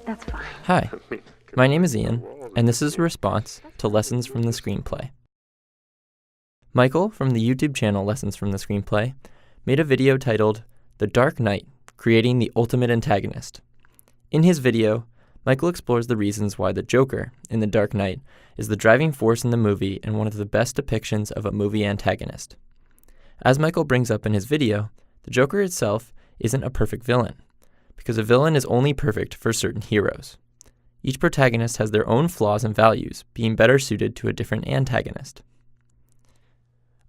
That's fine. Hi, my name is Ian, and this is a response to Lessons from the Screenplay. Michael from the YouTube channel Lessons from the Screenplay made a video titled The Dark Knight, Creating the Ultimate Antagonist. In his video, Michael explores the reasons why the Joker in The Dark Knight is the driving force in the movie and one of the best depictions of a movie antagonist. As Michael brings up in his video, the Joker itself isn't a perfect villain, because a villain is only perfect for certain heroes. Each protagonist has their own flaws and values, being better suited to a different antagonist.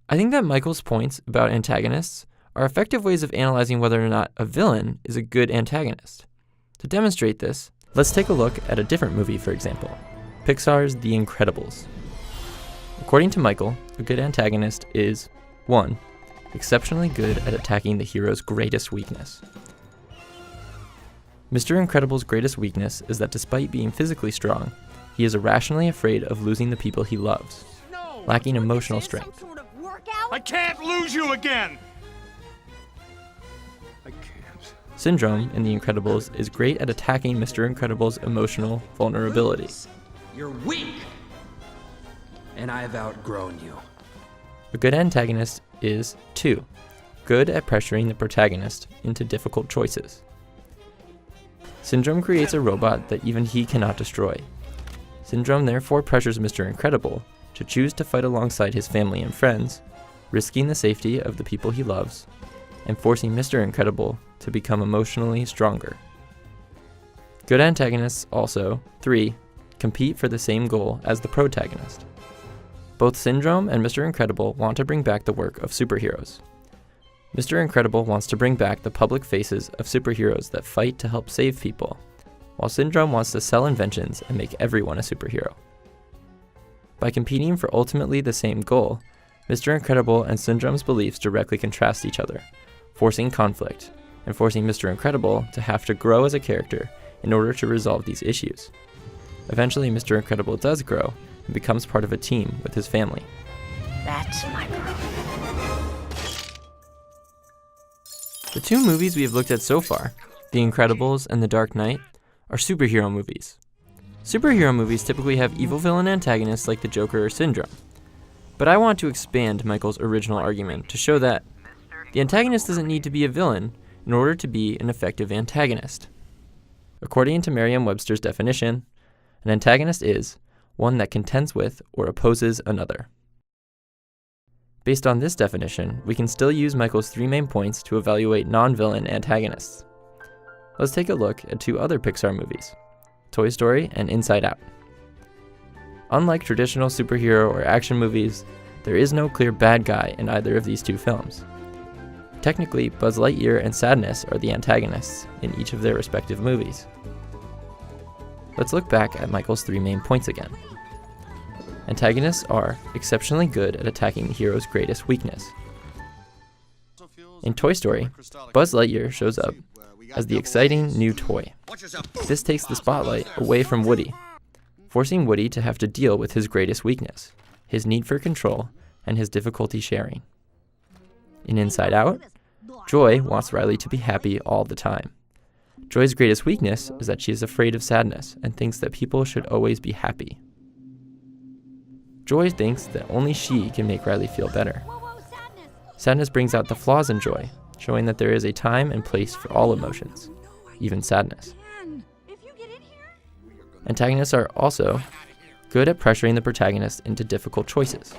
I think that Michael's points about antagonists are effective ways of analyzing whether or not a villain is a good antagonist. To demonstrate this, let's take a look at a different movie, for example, Pixar's The Incredibles. According to Michael, a good antagonist is 1. Exceptionally good at attacking the hero's greatest weakness. Mr. Incredible's greatest weakness is that despite being physically strong, he is irrationally afraid of losing the people he loves, lacking emotional strength. I can't lose you again! I can't. Syndrome in The Incredibles is great at attacking Mr. Incredible's emotional vulnerability. You're weak! And I've outgrown you. A good antagonist is 2. Good at pressuring the protagonist into difficult choices. Syndrome creates a robot that even he cannot destroy. Syndrome therefore pressures Mr. Incredible to choose to fight alongside his family and friends, risking the safety of the people he loves, and forcing Mr. Incredible to become emotionally stronger. Good antagonists also, 3, compete for the same goal as the protagonist. Both Syndrome and Mr. Incredible want to bring back the work of superheroes. Mr. Incredible wants to bring back the public faces of superheroes that fight to help save people, while Syndrome wants to sell inventions and make everyone a superhero. By competing for ultimately the same goal, Mr. Incredible and Syndrome's beliefs directly contrast each other, forcing conflict, and forcing Mr. Incredible to have to grow as a character in order to resolve these issues. Eventually, Mr. Incredible does grow and becomes part of a team with his family. That's my girl. The two movies we have looked at so far, The Incredibles and The Dark Knight, are superhero movies. Superhero movies typically have evil villain antagonists like the Joker or Syndrome. But I want to expand Michael's original argument to show that the antagonist doesn't need to be a villain in order to be an effective antagonist. According to Merriam-Webster's definition, an antagonist is one that contends with or opposes another. Based on this definition, we can still use Michael's 3 main points to evaluate non-villain antagonists. Let's take a look at 2 other Pixar movies, Toy Story and Inside Out. Unlike traditional superhero or action movies, there is no clear bad guy in either of these 2 films. Technically, Buzz Lightyear and Sadness are the antagonists in each of their respective movies. Let's look back at Michael's 3 main points again. Antagonists are exceptionally good at attacking the hero's greatest weakness. In Toy Story, Buzz Lightyear shows up as the exciting new toy. This takes the spotlight away from Woody, forcing Woody to have to deal with his greatest weakness, his need for control, and his difficulty sharing. In Inside Out, Joy wants Riley to be happy all the time. Joy's greatest weakness is that she is afraid of sadness and thinks that people should always be happy. Joy thinks that only she can make Riley feel better. Sadness brings out the flaws in Joy, showing that there is a time and place for all emotions, even sadness. Antagonists are also good at pressuring the protagonist into difficult choices.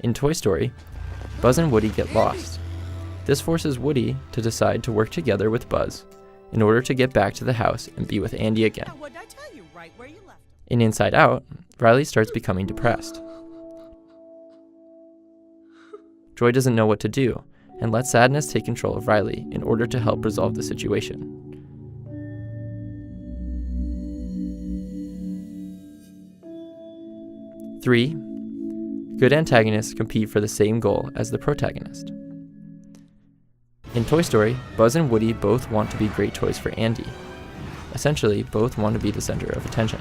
In Toy Story, Buzz and Woody get lost. This forces Woody to decide to work together with Buzz in order to get back to the house and be with Andy again. In Inside Out, Riley starts becoming depressed. Joy doesn't know what to do and lets sadness take control of Riley in order to help resolve the situation. Three, good antagonists compete for the same goal as the protagonist. In Toy Story, Buzz and Woody both want to be great toys for Andy. Essentially, both want to be the center of attention.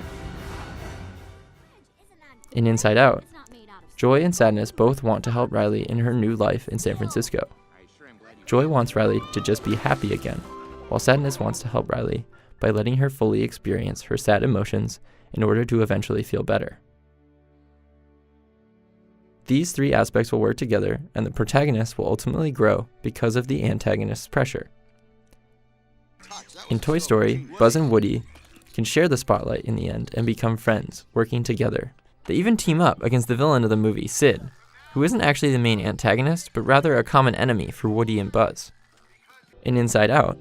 In Inside Out, Joy and Sadness both want to help Riley in her new life in San Francisco. Joy wants Riley to just be happy again, while Sadness wants to help Riley by letting her fully experience her sad emotions in order to eventually feel better. These three aspects will work together, and the protagonist will ultimately grow because of the antagonist's pressure. In Toy Story, Buzz and Woody can share the spotlight in the end and become friends, working together. They even team up against the villain of the movie, Sid, who isn't actually the main antagonist, but rather a common enemy for Woody and Buzz. In Inside Out,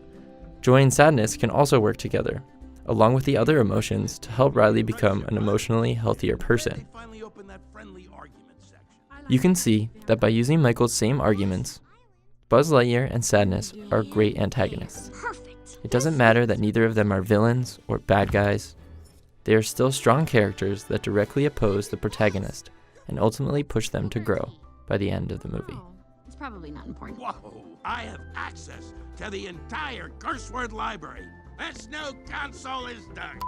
joy and sadness can also work together, along with the other emotions, to help Riley become an emotionally healthier person. You can see that by using Michael's same arguments, Buzz Lightyear and Sadness are great antagonists. It doesn't matter that neither of them are villains or bad guys. They are still strong characters that directly oppose the protagonist and ultimately push them to grow by the end of the movie. It's probably not important. Whoa! I have access to the entire curse word library. This new console is done.